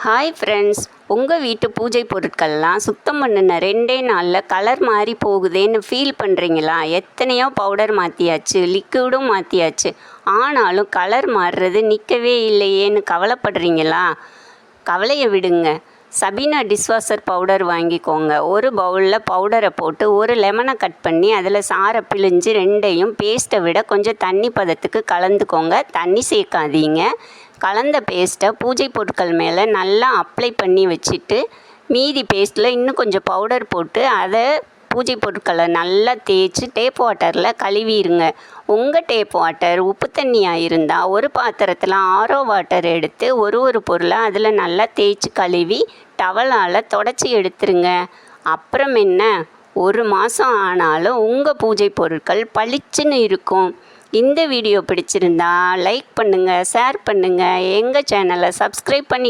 Hi friends, உங்கள் வீட்டு பூஜை பொருட்கள்லாம் சுத்தம் பண்ணின 2 நாளில் கலர் மாறி போகுதேன்னு ஃபீல் பண்ணுறீங்களா? எத்தனையோ பவுடர் மாற்றியாச்சு, லிக்விடும் மாற்றியாச்சு, ஆனாலும் கலர் மாறுறது நிற்கவே இல்லையேன்னு கவலைப்படுறீங்களா? கவலையை விடுங்க. சபீனா டிஷ்வாஷர் பவுடர் வாங்கிக்கோங்க. ஒரு பவுலில் பவுடரை போட்டு ஒரு லெமனை கட் பண்ணி அதில் சாறை பிழிஞ்சு 2யும் பேஸ்ட்டை விட கொஞ்சம் தண்ணி பதத்துக்கு கலந்துக்கோங்க. தண்ணி சேர்க்காதீங்க. கலந்த பேஸ்ட்டை பூஜை பொருட்கள் மேலே நல்லா அப்ளை பண்ணி வச்சுட்டு மீதி பேஸ்ட்டில் இன்னும் கொஞ்சம் பவுடர் போட்டு அதை பூஜை பொருட்களை நல்லா தேய்ச்சி டேப் வாட்டரில் கழுவிடுங்க. உங்கள் டேப் வாட்டர் உப்பு தண்ணியாக இருந்தால் ஒரு பாத்திரத்தில் ஆரோ வாட்டர் எடுத்து ஒரு பொருளை அதில் நல்லா தேய்ச்சி கழுவி டவலால் தொடச்சி எடுத்துருங்க. அப்புறம் என்ன, 1 மாதம் ஆனாலும் உங்கள் பூஜை பொருட்கள் பளிச்சுன்னு இருக்கும். இந்த வீடியோ பிடிச்சிருந்தா லைக் பண்ணுங்கள், ஷேர் பண்ணுங்கள், எங்கள் சேனலை சப்ஸ்கிரைப் பண்ணி